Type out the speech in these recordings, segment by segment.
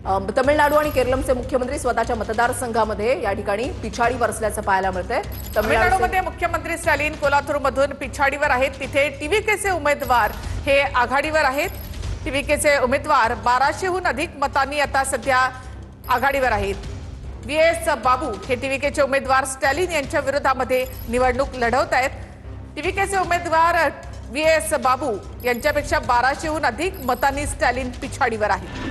तमिळनाडू आणि केरळचे मुख्यमंत्री स्वतःच्या मतदारसंघामध्ये या ठिकाणी पिछाडीवर असल्याचं पाहायला मिळतंय। तमिळनाडूमध्ये मुख्यमंत्री स्टॅलिन कोलाथूरमधून पिछाडीवर आहेत, तिथे टीव्हीकेचे उमेदवार हे आघाडीवर आहेत। टीव्हीकेचे उमेदवार 1200हून अधिक मतांनी आता सध्या आघाडीवर आहेत। व्हीएस बाबू हे टीव्हीकेचे उमेदवार स्टॅलिन यांच्या विरोधामध्ये निवडणूक लढवत आहेत। टीव्हीकेचे उमेदवार व्हीएस बाबू यांच्यापेक्षा 1200हून अधिक मतांनी स्टॅलिन पिछाडीवर आहेत।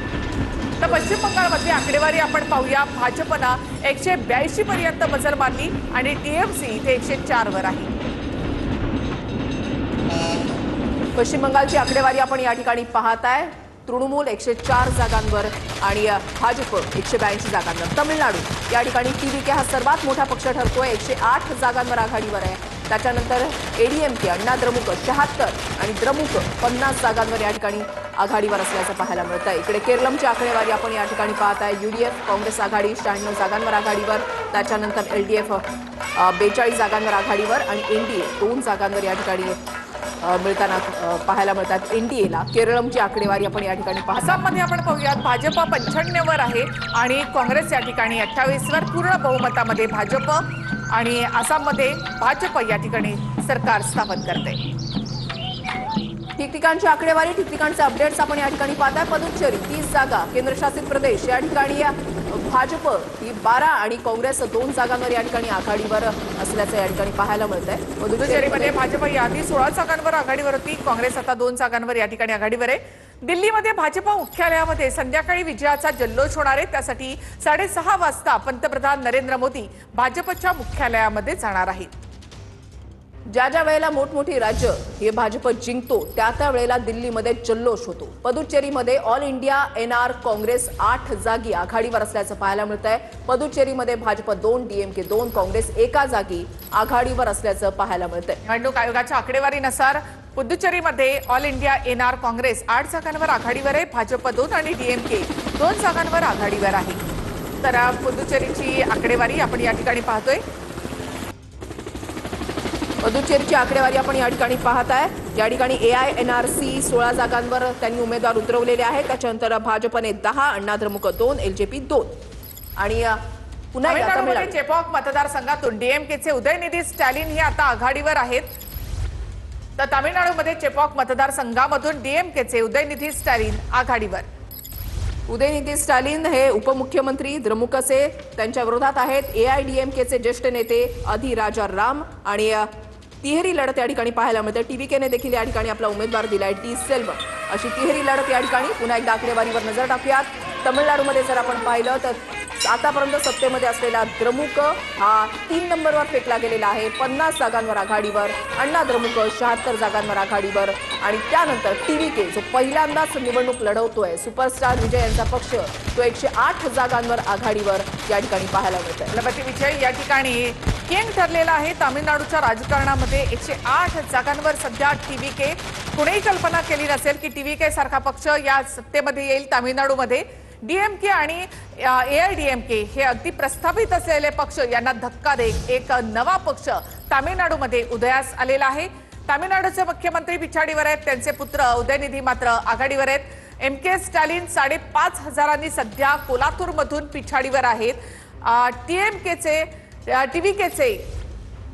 तर पश्चिम बंगालमध्ये आकडेवारी आपण पाहूया। भाजपनं 182 पर्यंत मजल मारली आणि टीएमसी इथे 104 वर आहे। पश्चिम बंगालची आकडेवारी आपण या ठिकाणी पाहताय। तृणमूल 104 जागांवर आणि भाजप 182 जागांवर। तमिळनाडू या ठिकाणी टीव्हीके हा सर्वात मोठा पक्ष ठरतोय, 108 जागांवर आघाडीवर आहे। त्याच्यानंतर एडीएमके अण्णा द्रमुक 76 आणि द्रमुक 50 जागांवर या ठिकाणी आघाडीवर असल्याचं पाहायला मिळतंय। इकडे केरळची आकडेवारी आपण या ठिकाणी पाहताय। यूडीएफ काँग्रेस आघाडी 96 जागांवर आघाडीवर, त्याच्यानंतर एलडीएफ 42 जागांवर आघाडीवर आणि एनडीए 2 जागांवर या ठिकाणी मिळताना पाहायला मिळतात। एनडीएला केरळची आकडेवारी आपण या ठिकाणी आसाममध्ये आपण पाहूयात। भाजप 95 वर आहे आणि काँग्रेस या ठिकाणी 28 वर। पूर्ण बहुमतामध्ये भाजप आणि आसाममध्ये भाजप या ठिकाणी सरकार स्थापन करते। ठिकठिकाणची आकडेवारी, ठिकठिकाणचे अपडेट्स आपण या ठिकाणी पाहताय। पुदुच्चेरी 30 जागा, केंद्रशासित प्रदेश या ठिकाणी भाजप ही 12 आणि काँग्रेस 2 जागांवर या ठिकाणी आघाडीवर असल्याचं या ठिकाणी पाहायला मिळतंय। पुदुच्चेरीमध्ये भाजप याआधी 16 जागांवर आघाडीवर होती, काँग्रेस आता 2 जागांवर या ठिकाणी आघाडीवर आहे। दिल्लीमध्ये भाजप मुख्यालयामध्ये संध्याकाळी विजयाचा जल्लोष होणार आहे, त्यासाठी 6:30 वाजता पंतप्रधान नरेंद्र मोदी भाजपच्या मुख्यालयामध्ये जाणार आहेत। ज्या ज्या वेळेला मोठमोठी राज्य हे भाजप जिंकतो त्या वेळेला दिल्लीमध्ये जल्लोष होतो। पुदुच्चेरीमध्ये ऑल इंडिया एनआर काँग्रेस 8 जागी आघाडीवर असल्याचं पाहायला मिळतंय। पुदुच्चेरीमध्ये भाजप 2, डीएमके 2, काँग्रेस 1 जागी आघाडीवर असल्याचं पाहायला मिळतंय। निवडणूक आयोगाच्या आकडेवारीनुसार पुदुच्चेरीमध्ये ऑल इंडिया एनआर काँग्रेस 8 जागांवर आघाडीवर आहे, भाजप 2 आणि डीएमके 2 जागांवर आघाडीवर आहे। तर पुदुच्चेरीची आकडेवारी आपण या ठिकाणी पाहतोय। पुदुच्चेरीची आकडेवारी आपण या ठिकाणी पाहताय। या ठिकाणी एआयएनआरसी 16 जागांवर त्यांनी उमेदवार उतरवलेले आहेत। त्याच्यानंतर भाजपने 10, अण्णा द्रमुक 2, एलजेपी 2 आणि पुन्हा तमिळनाडूमध्ये चेपॉक मतदारसंघातून डीएमकेचे उदयनिधी स्टॅलिन हे आता आघाडीवर आहेत। तर तामिळनाडूमध्ये चेपॉक मतदारसंघामधून डीएमकेचे उदयनिधी स्टॅलिन आघाडीवर। उदयनिधी स्टॅलिन हे उपमुख्यमंत्री द्रमुकचे त्यांच्या विरोधात आहेत एआयडीएमकेचे ज्येष्ठ नेते अधिराजा राम आणि तिहेरी लढत या ठिकाणी पाहायला मिळते। टीव्हीकेने देखील या ठिकाणी आपला उमेदवार दिलाय टी सेल्वम। अशी तिहेरी लढत या ठिकाणी पुन्हा एकदा आकडेवारीवर नजर टाकूयात। तमिळनाडूमध्ये जर आपण पाहिलं तर आतापर्यंत सत्तेमध्ये असलेला द्रमुक हा 3 नंबरवर फेकला गेलेला आहे, 50 जागांवर आघाडीवर। अण्णा द्रमुक 76 जागांवर आघाडीवर आणि त्यानंतर टीव्हीके जो पहिल्यांदाच निवडणूक लढवतोय, सुपरस्टार विजय यांचा पक्ष, तो 108 जागांवर आघाडीवर या ठिकाणी पाहायला मिळतोय। लबती विजय या ठिकाणी किंग ठरलेला आहे तामिळनाडूच्या राजकारणामध्ये। 108 जागांवर सध्या टीव्हीके, कुणीही कल्पना केली नसेल की टीव्हीके सारखा पक्ष या सत्तेमध्ये येईल तामिळनाडूमध्ये। डीएमके आणि एआयडीएमके हे अगदी प्रस्थापित असलेले पक्ष यांना धक्का देत एक नवा पक्ष तामिळनाडूमध्ये उदयास आलेला आहे। तामिळनाडूचे मुख्यमंत्री पिछाडीवर आहेत, त्यांचे पुत्र उदयनिधी मात्र आघाडीवर आहेत। एमके स्टॅलिन 5,500 सध्या कोल्हापूरमधून पिछाडीवर आहेत। टीव्हीकेचे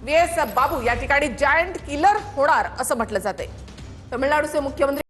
व्हीएस बाबू या ठिकाणी जायंट किलर होणार असं म्हटलं जाते। तमिळनाडूचे मुख्यमंत्री